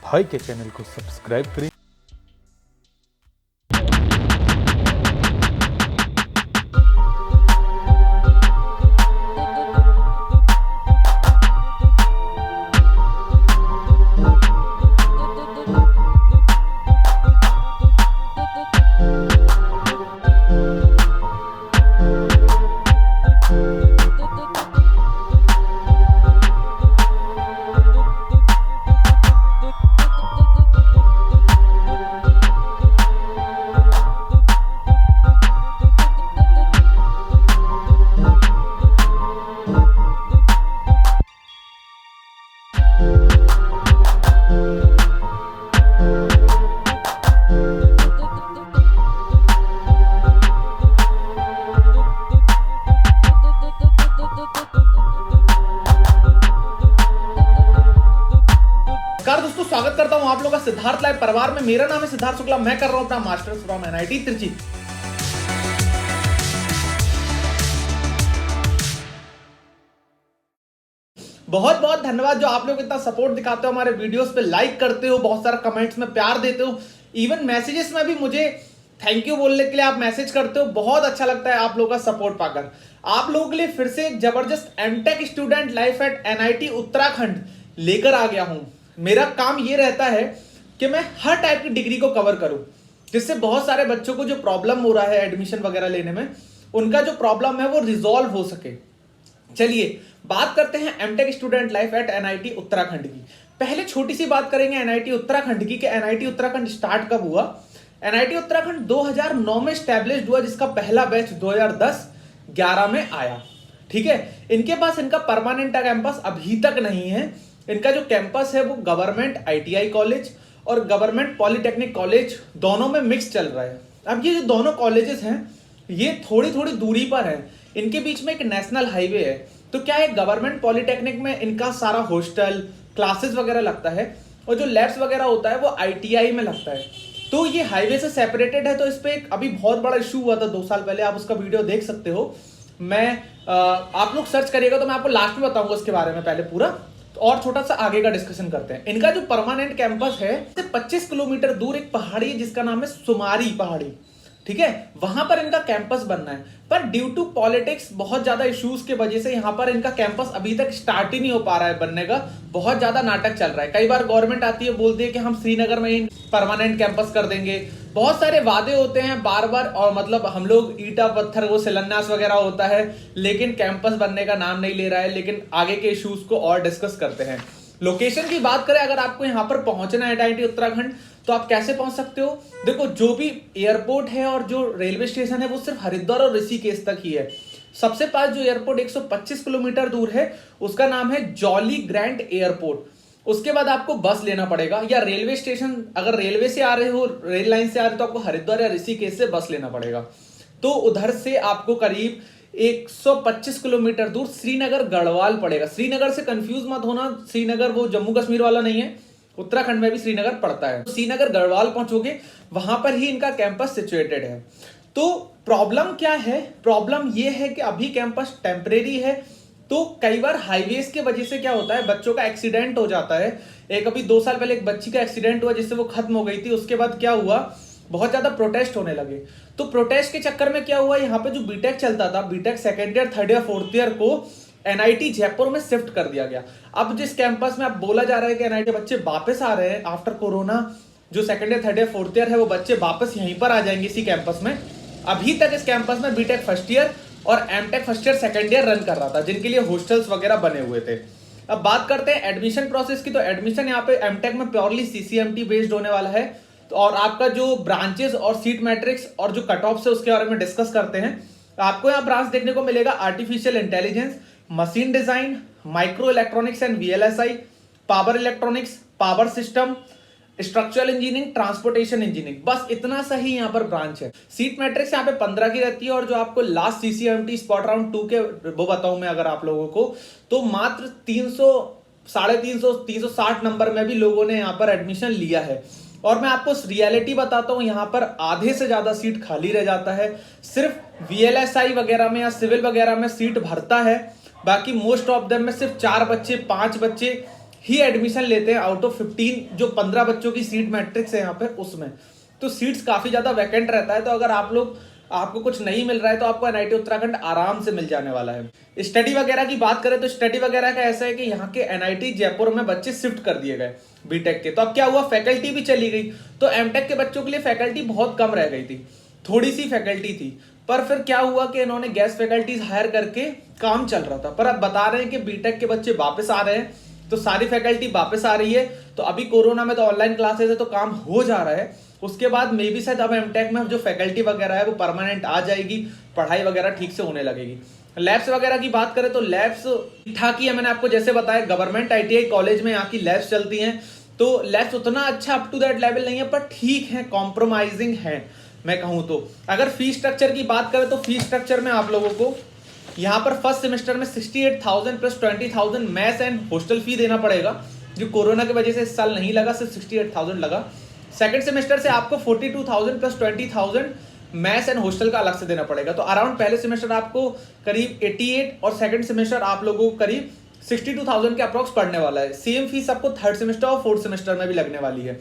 भाई के चैनल को सब्सक्राइब करें। नमस्कार दोस्तों, स्वागत करता हूं आप लोगों का सिद्धार्थ लाइव परिवार में। मेरा नाम है सिद्धार्थ शुक्ला, मैं कर रहा हूं अपना मास्टर्स फ्रॉम एनआईटी त्रिची। बहुत बहुत धन्यवाद जो आप लोग इतना सपोर्ट दिखाते हो, हमारे वीडियोस पे लाइक करते हो, बहुत सारा कमेंट्स में प्यार देते हो, इवन मैसेजेस में भी मुझे थैंक यू बोलने के लिए आप मैसेज करते हो। बहुत अच्छा लगता है आप लोगों का सपोर्ट पाकर। आप लोगों के लिए फिर से एक जबरदस्त MTech student life at NIT Uttarakhand लेकर आ गया हूं। मेरा काम ये रहता है कि मैं हर टाइप की डिग्री को कवर करूं, जिससे बहुत सारे बच्चों को जो प्रॉब्लम हो रहा है एडमिशन वगैरह लेने में, उनका जो प्रॉब्लम है वो रिजॉल्व हो सके। चलिए बात करते हैं MTech student life at NIT Uttarakhand की। पहले छोटी सी बात करेंगे एनआईटी उत्तराखंड की कि एनआईटी उत्तराखंड स्टार्ट कब हुआ। एनआईटी उत्तराखंड 2009 में स्टैब्लिश्ड हुआ, जिसका पहला बैच 2010-11 में आया। ठीक है, इनके पास इनका परमानेंट कैंपस अभी तक नहीं है। इनका जो कैंपस है वो गवर्नमेंट आईटीआई कॉलेज और गवर्नमेंट पॉलिटेक्निक कॉलेज दोनों में मिक्स चल रहा है। अब ये जो दोनों कॉलेजेस हैं ये थोड़ी थोड़ी दूरी पर हैं, इनके बीच में एक नेशनल हाईवे है। तो क्या है, गवर्नमेंट पॉलिटेक्निक में इनका सारा हॉस्टल क्लासेस वगैरह लगता है और जो लैब्स वगैरह होता है वो आईटीआई में लगता है। तो ये हाईवे से सेपरेटेड है। तो इस पे अभी बहुत बड़ा इशू हुआ था 2 साल पहले, आप उसका वीडियो देख सकते हो। आप लोग सर्च करिएगा तो मैं आपको लास्ट में बताऊंगा उसके बारे में। पहले पूरा और छोटा सा आगे का डिस्कशन करते हैं। इनका जो परमानेंट कैंपस है 25 किलोमीटर दूर एक पहाड़ी है जिसका नाम है सुमारी पहाड़ी। ठीक है, वहां पर इनका कैंपस बनना है, पर ड्यू टू पॉलिटिक्स बहुत ज्यादा इश्यूज के वजह से यहां पर इनका कैंपस अभी तक स्टार्ट ही नहीं हो पा रहा है बनने का। बहुत ज्यादा नाटक चल रहा है। कई बार गवर्नमेंट आती है, बोलती है कि हम श्रीनगर में ही परमानेंट कैंपस कर देंगे। बहुत सारे वादे होते हैं बार बार, और मतलब हम लोग ईटा पत्थर वो शिलान्यास वगैरह होता है, लेकिन कैंपस बनने का नाम नहीं ले रहा है। लेकिन आगे के इश्यूज को और डिस्कस करते हैं। लोकेशन की बात करें, अगर आपको यहाँ पर पहुंचना है एनआईटी उत्तराखंड तो आप कैसे पहुंच सकते हो। देखो, जो भी एयरपोर्ट है और जो रेलवे स्टेशन है वो सिर्फ हरिद्वार और ऋषिकेश तक ही है। सबसे पास जो एयरपोर्ट 125 किलोमीटर दूर है उसका नाम है जॉली ग्रैंड एयरपोर्ट। उसके बाद आपको बस लेना पड़ेगा, या रेलवे स्टेशन, अगर रेलवे से आ रहे हो, रेल लाइन से आ रहे हो तो आपको हरिद्वार या ऋषिकेश से बस लेना पड़ेगा। तो उधर से आपको करीब 125 किलोमीटर दूर श्रीनगर गढ़वाल पड़ेगा। श्रीनगर से कंफ्यूज मत होना, श्रीनगर वो जम्मू कश्मीर वाला नहीं है, उत्तराखंड में भी श्रीनगर पड़ता है। तो श्रीनगर गढ़वाल पहुंचोगे, वहां पर ही इनका कैंपस सिचुएटेड है। तो प्रॉब्लम क्या है, प्रॉब्लम ये है कि अभी कैंपस टेम्परेरी है। तो कई बार हाईवेज के वजह से क्या होता है, बच्चों का एक्सीडेंट हो जाता है। एक अभी 2 साल पहले एक बच्ची का एक्सीडेंट हुआ जिससे वो खत्म हो गई थी। उसके बाद क्या हुआ, बहुत ज्यादा प्रोटेस्ट होने लगे। तो प्रोटेस्ट के चक्कर में क्या हुआ, यहाँ पे जो बीटेक चलता था, BTech second year, third year, fourth year को एनआईटी जयपुर में शिफ्ट कर दिया गया। अब जिस कैंपस में अब बोला जा रहा है कि एनआईटी बच्चे वापस आ रहे हैं आफ्टर कोरोना, जो second year, third year, fourth year है वो बच्चे वापस यहीं पर आ जाएंगे इसी कैंपस में। अभी तक इस कैंपस में बीटेक फर्स्ट ईयर और MTech first year second year run कर रहा था, जिनके लिए हॉस्टल्स वगैरह बने हुए थे। अब बात करते हैं एडमिशन प्रोसेस की। तो एडमिशन यहाँ पे एमटेक में प्योरली सीसीएमटी बेस्ड होने वाला है। तो और आपका जो ब्रांचेस और सीट मैट्रिक्स और जो कट ऑफ है उसके बारे में डिस्कस करते हैं। तो आपको यहाँ ब्रांच देखने को मिलेगा artificial intelligence, machine design, micro electronics and VLSI, power electronics, power system, structural engineering, transportation engineering. बस इतना सा ही यहाँ पर ब्रांच है। सीट मैट्रिक्स यहाँ पे 15 की रहती है, और जो आपको लास्ट सीसीएमटी स्पॉट राउंड 2 के वो बताऊं मैं अगर आप लोगों को, तो मात्र 300, 350, 360 नंबर में भी लोगों ने यहाँ पर एडमिशन लिया है। और मैं आपको रियलिटी बताता हूं, यहां पर आधे से ज्यादा सीट खाली रह जाता है। सिर्फ वीएलएसआई वगैरह में या सिविल वगैरह में सीट भरता है, बाकी मोस्ट ऑफ देम में सिर्फ 4 बच्चे, 5 बच्चे ही एडमिशन लेते हैं आउट ऑफ 15 जो 15 बच्चों की सीट मैट्रिक्स है यहाँ पे उसमें। तो सीट्स काफ़ी ज़्यादा वैकेंट रहता है। तो अगर आपको कुछ नहीं मिल रहा है तो आपको एनआईटी उत्तराखंड आराम से मिल जाने वाला है। स्टडी वगैरह की बात करें तो स्टडी वगैरह का ऐसा है कि यहाँ के एनआईटी जयपुर में बच्चे शिफ्ट कर दिए गए बीटेक के। तो अब क्या हुआ, फैकल्टी भी चली गई। तो एमटेक के बच्चों के लिए फैकल्टी बहुत कम रह गई थी, थोड़ी सी फैकल्टी थी। पर फिर क्या हुआ कि इन्होंने गेस्ट फैकल्टीज हायर करके काम चल रहा था। पर अब बता रहे हैं कि बीटेक के बच्चे वापस आ रहे हैं, तो सारी फैकल्टी वापस आ रही है। तो अभी कोरोना में तो ऑनलाइन क्लासेस है तो काम हो जा रहा है। उसके बाद मे बी शायद अब एमटेक में जो फैकल्टी वगैरह है वो परमानेंट आ जाएगी, पढ़ाई वगैरह ठीक से होने लगेगी। लैब्स वगैरह की बात करें तो लैब्स ठीक ठाक ही है। मैंने आपको जैसे बताया गवर्नमेंट आईटीआई कॉलेज में यहाँ की लैब्स चलती हैं। तो लैब्स उतना अच्छा अप टू दैट लेवल नहीं है, पर ठीक है, कॉम्प्रोमाइजिंग है मैं कहूँ तो। अगर फीस स्ट्रक्चर की बात करें तो फीस स्ट्रक्चर में आप लोगों को यहाँ पर फर्स्ट सेमेस्टर में 68,000 plus 20,000 maths and hostel fee देना पड़ेगा, जो कोरोना की वजह से इस साल नहीं लगा, सिर्फ 68,000 लगा। सेकंड सेमेस्टर से आपको 42,000 प्लस 20,000 मैथ्स एंड हॉस्टल का अलग से देना पड़ेगा। तो अराउंड पहले सेमेस्टर आपको करीब 88 और सेकंड सेमेस्टर आप लोगों को करीब 62,000 के अप्रॉक्स पड़ने वाला है। सेम फीस आपको थर्ड सेमेस्टर और फोर्थ सेमेस्टर में भी लगने वाली है।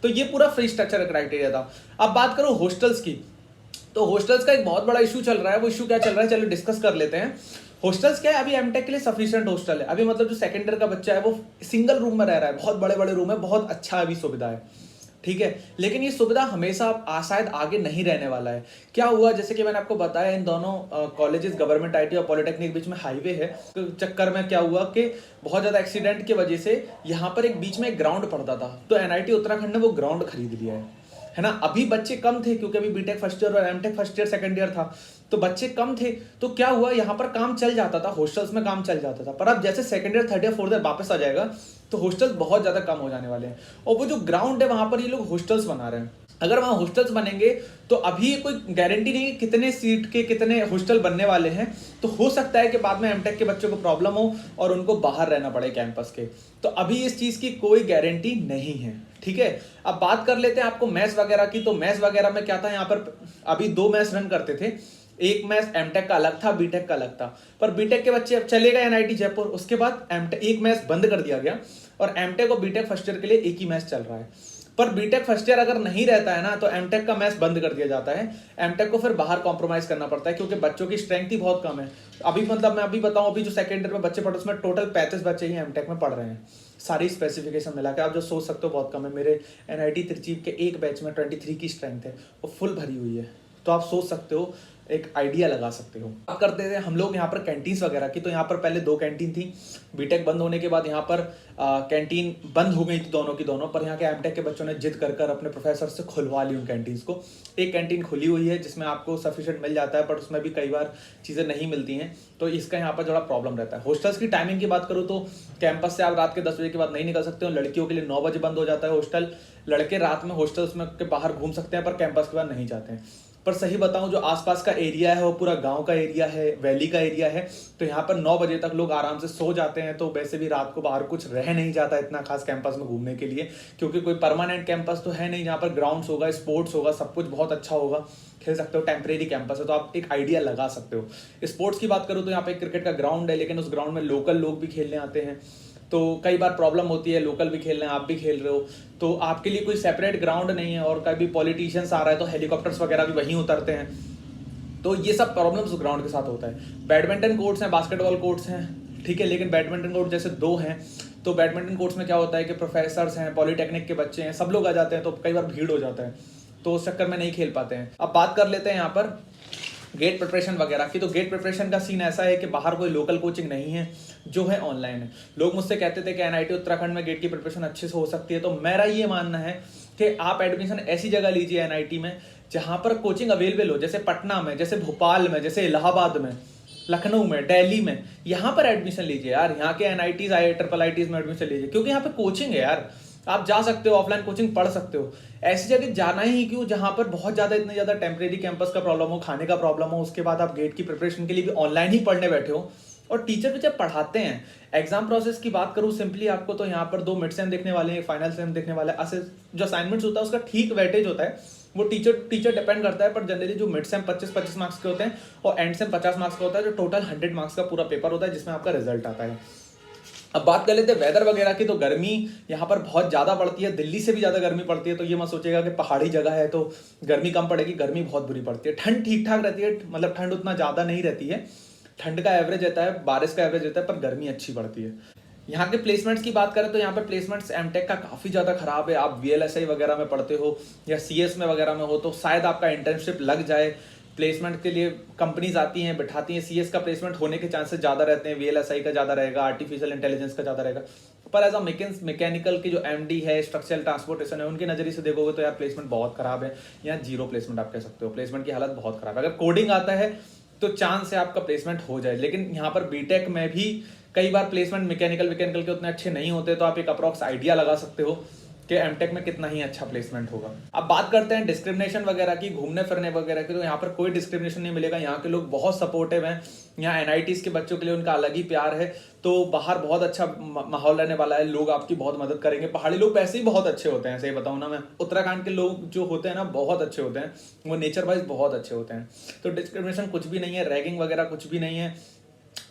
तो ये पूरा फ्री स्ट्रक्चर क्राइटेरिया था। अब बात करो हॉस्टल्स की, तो हॉस्टल्स का एक बहुत बड़ा इशू चल रहा है। वो इशू क्या चल रहा है, चलो डिस्कस कर लेते हैं। हॉस्टल्स क्या है, अभी एमटेक के लिए सफिशिएंट हॉस्टल है। अभी मतलब जो सेकंड ईयर का बच्चा है वो सिंगल रूम में रह रहा है, बहुत बड़े बड़े रूम है, बहुत अच्छा अभी सुविधा है, ठीक है। लेकिन ये सुविधा हमेशा शायद आगे नहीं रहने वाला है। क्या हुआ, जैसे कि मैंने आपको बताया, इन दोनों कॉलेजेस गवर्नमेंट आईटी और पॉलिटेक्निक बीच में हाईवे है। तो चक्कर में क्या हुआ कि बहुत ज़्यादा एक्सीडेंट की वजह से यहाँ पर एक बीच में एक ग्राउंड पड़ता था, तो एनआईटी उत्तराखंड ने वो ग्राउंड खरीद लिया है ना। अभी बच्चे कम थे क्योंकि अभी बीटेक फर्स्ट ईयर और MTech first year second year था, तो बच्चे कम थे। तो क्या हुआ, यहाँ पर काम चल जाता था, हॉस्टल्स में काम चल जाता था। पर अब जैसे second year third year fourth year वापस आ जाएगा तो हॉस्टल्स बहुत ज़्यादा कम हो जाने वाले हैं। और वो जो ग्राउंड है वहाँ पर ये लोग हॉस्टल्स बना रहे हैं। अगर वहाँ हॉस्टल्स बनेंगे तो अभी कोई गारंटी नहीं है कितने सीट के कितने हॉस्टल बनने वाले हैं। तो हो सकता है कि बाद में एमटेक के बच्चों को प्रॉब्लम हो और उनको बाहर रहना पड़े कैंपस के। तो अभी इस चीज़ की कोई गारंटी नहीं है, ठीक है। अब बात कर लेते हैं आपको मैथ्स वगैरह की। तो मैथ्स वगैरह में क्या था, यहाँ पर अभी 2 मैथ्स रन करते थे। एक मैथ्स एमटेक का अलग था, बीटेक का अलग था। पर बीटेक के बच्चे अब चले गए एनआईटी जयपुर, उसके बाद एमटेक एक मैथ्स बंद कर दिया गया और एमटेक और बीटेक फर्स्ट ईयर के लिए एक ही मैथ्स चल रहा है। पर बीटेक फर्स्ट ईयर अगर नहीं रहता है ना तो एमटेक का मैथ्स बंद कर दिया जाता है। एमटेक को फिर बाहर कॉम्प्रोमाइज करना पड़ता है क्योंकि बच्चों की स्ट्रेंथ ही बहुत कम है। अभी मतलब मैं अभी बताऊं, अभी जो सेकंड ईयर में बच्चे पढ़ उसमें टोटल 35 बच्चे ही एमटेक में पढ़ रहे हैं। सारी स्पेसिफिकेशन मिला के आप जो सोच सकते हो बहुत कम है। मेरे एनआईटी त्रिचीप के एक बैच में 23 की स्ट्रेंथ है, वो फुल भरी हुई है। तो आप सोच सकते हो, एक आइडिया लगा सकते हो। अब करते थे हम लोग यहाँ पर कैंटीन्स वगैरह की। तो यहाँ पर पहले 2 कैंटीन थी, बीटेक बंद होने के बाद यहाँ पर कैंटीन बंद हो गई थी दोनों की दोनों। पर यहाँ के एमटेक के बच्चों ने जिद कर अपने प्रोफेसर से खुलवा ली उन कैंटीन्स को। एक कैंटीन खुली हुई है जिसमें आपको सफिशिएंट मिल जाता है, पर उसमें भी कई बार चीज़ें नहीं मिलती हैं। तो इसका यहाँ पर थोड़ा प्रॉब्लम रहता है। हॉस्टल्स की टाइमिंग की बात करूँ तो कैंपस से आप रात के 10 बजे के बाद नहीं निकल सकते हो। लड़कियों के लिए 9 बजे बंद हो जाता है हॉस्टल। लड़के रात में हॉस्टल्स में के बाहर घूम सकते हैं पर कैंपस के बाद नहीं जाते हैं। पर सही बताऊं, जो आसपास का एरिया है वो पूरा गांव का एरिया है, वैली का एरिया है। तो यहाँ पर 9 बजे तक लोग आराम से सो जाते हैं। तो वैसे भी रात को बाहर कुछ रह नहीं जाता इतना खास कैंपस में घूमने के लिए, क्योंकि कोई परमानेंट कैंपस तो है नहीं जहाँ पर ग्राउंड्स होगा, स्पोर्ट्स होगा, सब कुछ बहुत अच्छा होगा, खेल सकते हो। टेम्परेरी कैंपस है तो आप एक आइडिया लगा सकते हो। स्पोर्ट्स की बात करूँ तो यहाँ पे क्रिकेट का ग्राउंड है, लेकिन उस ग्राउंड में लोकल लोग भी खेलने आते हैं। तो कई बार प्रॉब्लम होती है, लोकल भी खेल रहे हैं, आप भी खेल रहे हो, तो आपके लिए कोई सेपरेट ग्राउंड नहीं है। और कभी पॉलिटिशियंस आ रहा है तो हेलीकॉप्टर्स वगैरह भी वहीं उतरते हैं। तो ये सब प्रॉब्लम्स ग्राउंड के साथ होता है। बैडमिंटन कोर्ट्स हैं, बास्केटबॉल कोर्ट्स हैं, ठीक है, लेकिन बैडमिंटन कोर्ट जैसे 2 हैं। तो बैडमिंटन कोर्ट्स में क्या होता है कि प्रोफेसर्स हैं, पॉलिटेक्निक के बच्चे हैं, सब लोग आ जाते हैं, तो कई बार भीड़ हो जाता है, तो उस चक्कर में नहीं खेल पाते हैं। अब बात कर लेते हैं यहाँ पर गेट प्रिपरेशन वगैरह की। तो गेट प्रिपरेशन का सीन ऐसा है कि बाहर कोई लोकल कोचिंग नहीं है, जो है ऑनलाइन है। लोग मुझसे कहते थे कि एनआईटी उत्तराखंड में गेट की प्रिपरेशन अच्छे से हो सकती है। तो मेरा ये मानना है कि आप एडमिशन ऐसी जगह लीजिए एनआईटी में जहाँ पर कोचिंग अवेलेबल हो, जैसे पटना में, जैसे भोपाल में, जैसे इलाहाबाद में, लखनऊ में, दिल्ली में। यहाँ पर एडमिशन लीजिए यार, यहाँ के एनआईटीज IISS में एडमिशन लीजिए, क्योंकि यहाँ पे कोचिंग है यार। आप जा सकते हो, ऑफलाइन कोचिंग पढ़ सकते हो। ऐसी जगह जाना ही क्यों जहां पर बहुत ज्यादा इतने ज्यादा टेम्परेरी कैंपस का प्रॉब्लम हो, खाने का प्रॉब्लम हो, उसके बाद आप गेट की प्रिपरेशन के लिए भी ऑनलाइन ही पढ़ने बैठे हो। और टीचर भी जब पढ़ाते हैं, एग्जाम प्रोसेस की बात करूं सिंपली आपको, तो यहाँ पर 2 मिड सेम देखने वाले हैं, फाइनल सेम देखने वाले हैं। जो असाइनमेंट्स होता है उसका ठीक वेटेज होता है, वो टीचर डिपेंड करता है। पर जनरली जो मिड सेम 25 मार्क्स के होते हैं और एंड सेम 50 मार्क्स का होता है, जो टोटल 100 मार्क्स का पूरा पेपर होता है जिसमें आपका रिजल्ट आता है। अब बात कर लेते हैं वेदर वगैरह की। तो गर्मी यहाँ पर बहुत ज़्यादा पड़ती है, दिल्ली से भी ज़्यादा गर्मी पड़ती है। तो ये मत सोचेगा कि पहाड़ी जगह है तो गर्मी कम पड़ेगी, गर्मी बहुत बुरी पड़ती है। ठंड ठीक ठाक रहती है, मतलब ठंड उतना ज़्यादा नहीं रहती है, ठंड का एवरेज रहता है, बारिश का एवरेज रहता है, पर गर्मी अच्छी पड़ती है। यहाँ के प्लेसमेंट्स की बात करें तो यहाँ पे प्लेसमेंट्स एमटेक का काफ़ी ज़्यादा खराब है। आप VLSI वगैरह में पढ़ते हो या CS में वगैरह में हो तो शायद आपका इंटर्नशिप लग जाए। प्लेसमेंट के लिए कंपनीज आती हैं, बिठाती हैं, CS का प्लेसमेंट होने के चांसेस ज़्यादा रहते हैं, VLSI का ज़्यादा रहेगा, आर्टिफिशियल इंटेलिजेंस का ज़्यादा रहेगा। पर एज अ मैकेनिकल की जो MD है, स्ट्रक्चरल ट्रांसपोर्टेशन है, उनके नज़रिए से देखोगे तो यार प्लेसमेंट बहुत खराब है, या जीरो प्लेसमेंट आप कह सकते हो। प्लेसमेंट की हालत बहुत खराब है। अगर कोडिंग आता है तो चांस है आपका प्लेसमेंट हो जाए, लेकिन यहाँ पर बीटेक में भी कई बार प्लेसमेंट मैकेनिकल के उतने अच्छे नहीं होते। तो आप एक अप्रॉक्स आइडिया लगा सकते हो कि एमटेक में कितना ही अच्छा प्लेसमेंट होगा। अब बात करते हैं डिस्क्रिमिनेशन वगैरह की, घूमने फिरने वगैरह की। तो यहाँ पर कोई डिस्क्रिमिनेशन नहीं मिलेगा। यहाँ के लोग बहुत सपोर्टिव हैं। यहाँ NITs के बच्चों के लिए उनका अलग ही प्यार है। तो बाहर बहुत अच्छा माहौल रहने वाला है, लोग आपकी बहुत मदद करेंगे। पहाड़ी लोग वैसे ही बहुत अच्छे होते हैं, सही बताऊँ ना मैं। उत्तराखंड के लोग जो होते हैं ना बहुत अच्छे होते हैं, वो नेचर वाइज बहुत अच्छे होते हैं। तो डिस्क्रिमिनेशन कुछ भी नहीं है, रैगिंग वगैरह कुछ भी नहीं है।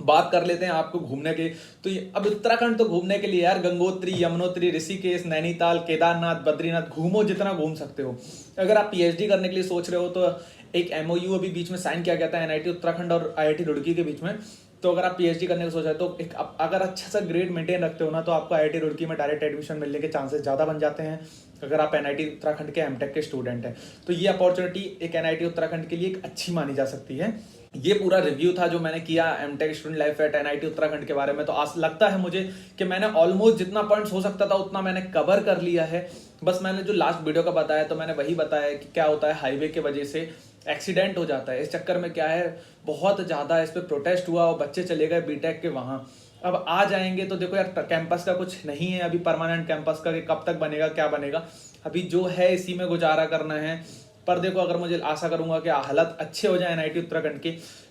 बात कर लेते हैं आपको घूमने की। तो अब उत्तराखंड तो घूमने के लिए यार गंगोत्री, यमुनोत्री, ऋषिकेश, नैनीताल, केदारनाथ, बद्रीनाथ, घूमो जितना घूम सकते हो। अगर आप PhD करने के लिए सोच रहे हो तो एक MOU अभी बीच में साइन किया गया था NIT उत्तराखंड और IIT रुड़की के बीच में। तो अगर आप PhD करने का सोच रहे हो तो एक अगर अच्छा सा ग्रेड मेंटेन रखते हो ना तो आपको IIT रुड़की में डायरेक्ट एडमिशन मिलने के चांसेस ज़्यादा बन जाते हैं अगर आप NIT उत्तराखंड के एमटेक के स्टूडेंट हैं। तो ये अपॉर्चुनिटी एक NIT उत्तराखंड के लिए एक अच्छी मानी जा सकती है। ये पूरा रिव्यू था जो मैंने किया MTech student life at NIT Uttarakhand के बारे में। तो आज लगता है मुझे कि मैंने ऑलमोस्ट जितना पॉइंट्स हो सकता था उतना मैंने कवर कर लिया है। बस मैंने जो लास्ट वीडियो का बताया तो मैंने वही बताया कि क्या होता है, हाईवे के वजह से एक्सीडेंट हो जाता है। इस चक्कर में क्या है, बहुत ज़्यादा इस पर प्रोटेस्ट हुआ और बच्चे चले गए बीटेक के वहाँ। अब आ जाएंगे तो देखो यार कैंपस का कुछ नहीं है अभी परमानेंट कैंपस का, कि कब तक बनेगा क्या बनेगा। अभी जो है इसी में गुजारा करना है। पर देखो अगर मुझे आशा करूंगा कि हालत अच्छे हो जाए NIT उत्तराखंड की।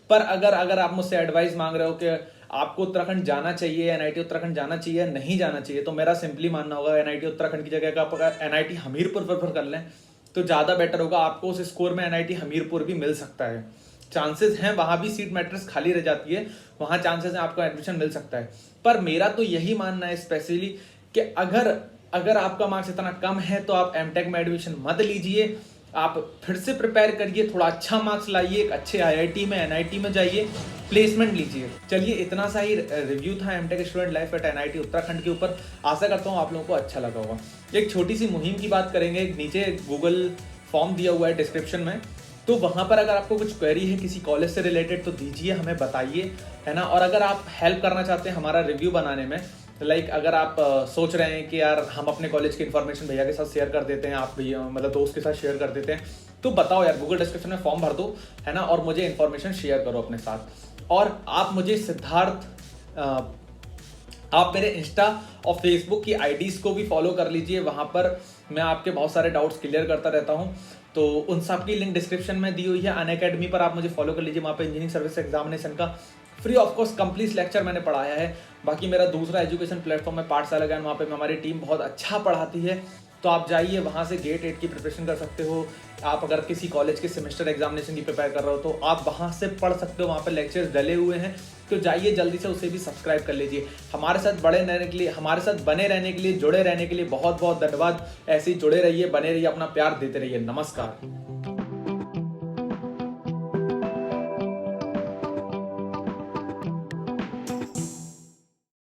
पर अगर आप मुझसे एडवाइस मांग रहे हो कि आपको उत्तराखंड जाना चाहिए, NIT उत्तराखंड जाना चाहिए, नहीं जाना चाहिए, तो मेरा सिंपली मानना होगा NIT उत्तराखंड की जगह का आप अगर NIT हमीरपुर प्रेफर कर लें तो ज़्यादा बेटर होगा। आपको उस स्कोर में NIT हमीरपुर भी मिल सकता है, चांसेस हैं। वहाँ भी सीट मैट्रिक्स खाली रह जाती है, वहाँ चांसेस हैं आपको एडमिशन मिल सकता है। पर मेरा तो यही मानना है स्पेशली कि अगर आपका मार्क्स इतना कम है तो आप एमटेक में एडमिशन मत लीजिए। आप फिर से प्रिपेयर करिए, थोड़ा अच्छा मार्क्स लाइए, एक अच्छे IIT में NIT में जाइए, प्लेसमेंट लीजिए। चलिए इतना सा ही रिव्यू था MTech student life at NIT Uttarakhand के ऊपर। आशा करता हूँ आप लोगों को अच्छा लगा होगा। एक छोटी सी मुहिम की बात करेंगे। नीचे गूगल फॉर्म दिया हुआ है डिस्क्रिप्शन में, तो वहाँ पर अगर आपको कुछ क्वेरी है किसी कॉलेज से रिलेटेड तो दीजिए, हमें बताइए, है ना। और अगर आप हेल्प करना चाहते हैं हमारा रिव्यू बनाने में, लाइक अगर आप सोच रहे हैं कि यार हम अपने कॉलेज की इन्फॉर्मेशन भैया के साथ शेयर कर देते हैं, आप भी मतलब दोस्त के साथ शेयर कर देते हैं, तो बताओ यार, गूगल डिस्क्रिप्शन में फॉर्म भर दो, है ना, और मुझे इन्फॉर्मेशन शेयर करो अपने साथ। और आप मुझे सिद्धार्थ आप मेरे इंस्टा और फेसबुक की IDs को भी फॉलो कर लीजिए। वहाँ पर मैं आपके बहुत सारे डाउट्स क्लियर करता रहता हूँ। तो उन सब की लिंक डिस्क्रिप्शन में दी हुई है। अनअकैडमी पर आप मुझे फॉलो कर लीजिए, वहाँ पे इंजीनियरिंग सर्विस एग्जामिनेशन का free of cost complete lecture मैंने पढ़ाया है। बाकी मेरा दूसरा एजुकेशन प्लेटफॉर्म है पाठशाला ज्ञान, वहाँ पे हमारी टीम बहुत अच्छा पढ़ाती है। तो आप जाइए वहाँ से गेट 8 की प्रिपरेशन कर सकते हो। आप अगर किसी कॉलेज के सेमेस्टर एग्जामिनेशन की प्रिपेयर कर रहे हो तो आप वहाँ से पढ़ सकते हो, वहाँ पर लेक्चर्स डले हुए हैं। तो जाइए जल्दी से उसे भी सब्सक्राइब कर लीजिए। हमारे साथ हमारे साथ बने रहने के लिए, जुड़े रहने के लिए बहुत बहुत धन्यवाद। ऐसे ही जुड़े रहिए, बने रहिए, अपना प्यार देते रहिए। नमस्कार।